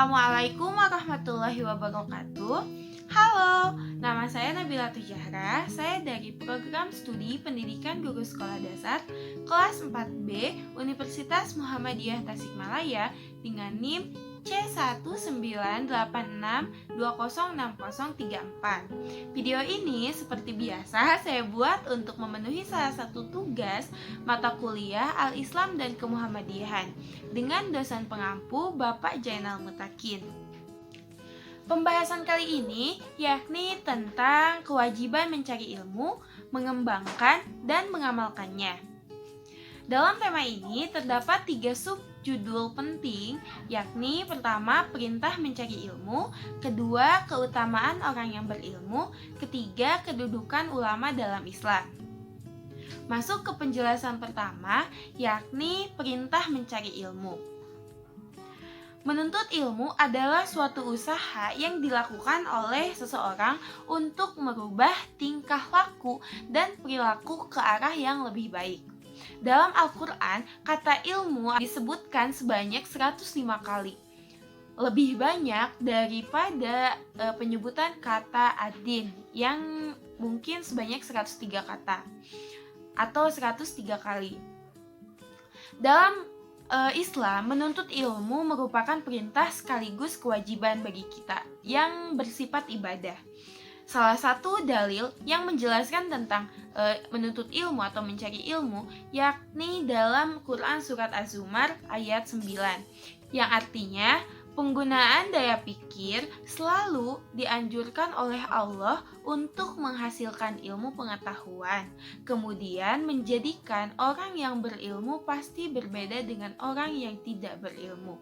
Assalamualaikum warahmatullahi wabarakatuh. Halo, nama saya Nabila Tujahra. Saya dari program studi Pendidikan Guru Sekolah Dasar kelas 4B Universitas Muhammadiyah Tasikmalaya dengan NIM C19862060034. Video ini seperti biasa saya buat untuk memenuhi salah satu tugas mata kuliah Al-Islam dan Kemuhammadiyahan dengan dosen pengampu Bapak Jainal Mutakin. Pembahasan kali ini yakni tentang kewajiban mencari ilmu, mengembangkan, dan mengamalkannya. Dalam tema ini terdapat 3 subjudul penting, yakni pertama, perintah mencari ilmu, kedua, keutamaan orang yang berilmu, ketiga, kedudukan ulama dalam Islam. Masuk ke penjelasan pertama, yakni perintah mencari ilmu. Menuntut ilmu adalah suatu usaha yang dilakukan oleh seseorang untuk merubah tingkah laku dan perilaku ke arah yang lebih baik. Dalam Al-Quran, kata ilmu disebutkan sebanyak 105 kali. Lebih banyak daripada penyebutan kata ad-din yang mungkin sebanyak 103 kata atau 103 kali. Dalam Islam, menuntut ilmu merupakan perintah sekaligus kewajiban bagi kita yang bersifat ibadah. Salah satu dalil yang menjelaskan tentang menuntut ilmu atau mencari ilmu yakni dalam Quran Surat Az-Zumar ayat 9 yang artinya penggunaan daya pikir selalu dianjurkan oleh Allah untuk menghasilkan ilmu pengetahuan, kemudian menjadikan orang yang berilmu pasti berbeda dengan orang yang tidak berilmu.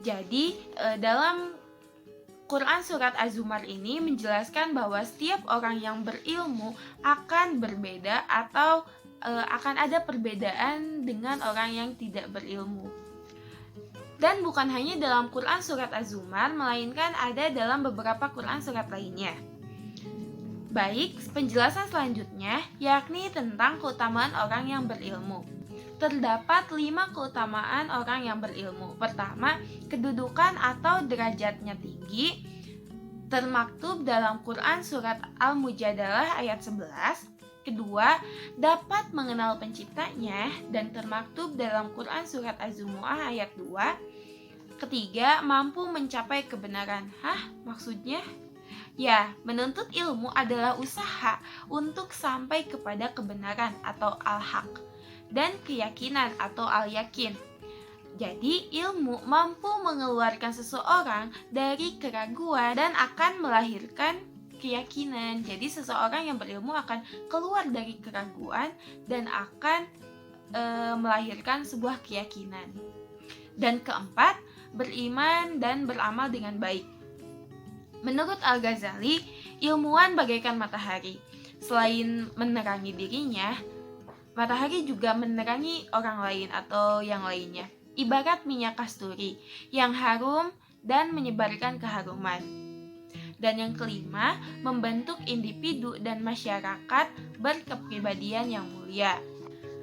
Jadi, dalam Quran Surat Az-Zumar ini menjelaskan bahwa setiap orang yang berilmu akan berbeda atau akan ada perbedaan dengan orang yang tidak berilmu. Dan bukan hanya dalam Quran Surat Az-Zumar, melainkan ada dalam beberapa Quran Surat lainnya. Baik, penjelasan selanjutnya yakni tentang keutamaan orang yang berilmu. Terdapat 5 keutamaan orang yang berilmu. Pertama, kedudukan atau derajatnya tinggi, termaktub dalam Quran Surat Al-Mujadalah ayat 11. Kedua, dapat mengenal penciptanya dan termaktub dalam Quran Surat Az-Zumu'ah ayat 2. Ketiga, mampu mencapai kebenaran. Maksudnya? Ya, menuntut ilmu adalah usaha untuk sampai kepada kebenaran atau al-haq dan keyakinan atau al-yakin. Jadi, ilmu mampu mengeluarkan seseorang dari keraguan dan akan melahirkan keyakinan. Jadi, seseorang yang berilmu akan keluar dari keraguan dan akan melahirkan sebuah keyakinan. Dan keempat, beriman dan beramal dengan baik. Menurut Al-Ghazali, ilmuwan bagaikan matahari. Selain menerangi dirinya, matahari juga menerangi orang lain atau yang lainnya. Ibarat minyak kasturi yang harum dan menyebarkan keharuman. Dan yang kelima, membentuk individu dan masyarakat berkepribadian yang mulia.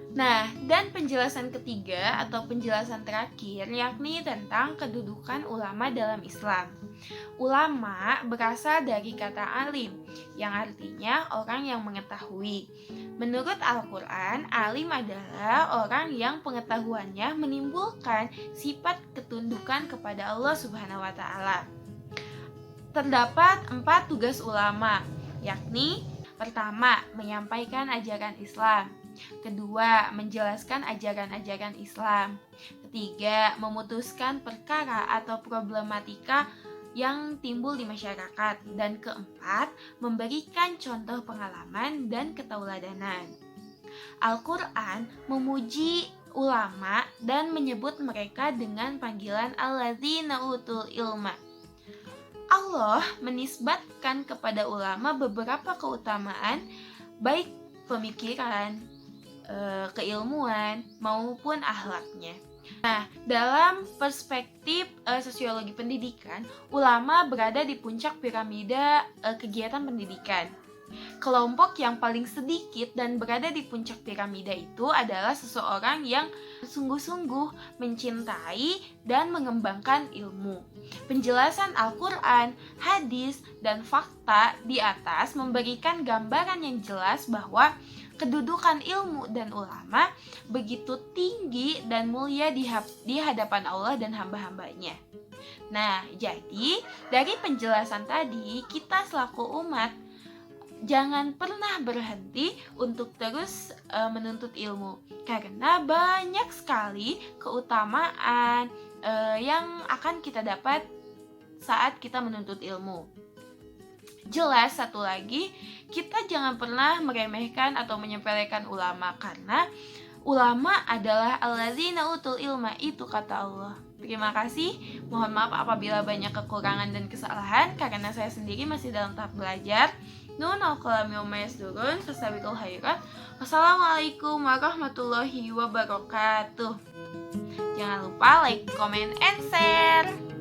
Nah, dan penjelasan ketiga atau penjelasan terakhir yakni tentang kedudukan ulama dalam Islam. Ulama berasal dari kata alim, yang artinya orang yang mengetahui. Menurut Al-Quran, alim adalah orang yang pengetahuannya menimbulkan sifat ketundukan kepada Allah Subhanahu wa Ta'ala. Terdapat 4 tugas ulama, yakni pertama, menyampaikan ajaran Islam. Kedua, menjelaskan ajaran-ajaran Islam. Ketiga, memutuskan perkara atau problematika yang timbul di masyarakat. Dan keempat, memberikan contoh pengalaman dan ketauladanan. Al-Quran memuji ulama dan menyebut mereka dengan panggilan alladzina utul ilma. Allah menisbatkan kepada ulama beberapa keutamaan, baik pemikiran, keilmuan, maupun akhlaknya. Nah, dalam perspektif sosiologi pendidikan, ulama berada di puncak piramida kegiatan pendidikan. Kelompok yang paling sedikit dan berada di puncak piramida itu adalah seseorang yang sungguh-sungguh mencintai dan mengembangkan ilmu. Penjelasan Al-Quran, hadis, dan fakta di atas memberikan gambaran yang jelas bahwa kedudukan ilmu dan ulama begitu tinggi dan mulia di hadapan Allah dan hamba-hambanya. Nah, jadi dari penjelasan tadi, kita selaku umat jangan pernah berhenti untuk terus menuntut ilmu, karena banyak sekali keutamaan yang akan kita dapat saat kita menuntut ilmu. Jelas satu lagi, kita jangan pernah meremehkan atau menyepelekan ulama, karena ulama adalah alladzina utul ilma, itu kata Allah. Terima kasih, mohon maaf apabila banyak kekurangan dan kesalahan, karena saya sendiri masih dalam tahap belajar. Fastabiqul khairat. Wassalamualaikum warahmatullahi wabarakatuh. Jangan lupa like, comment, and share.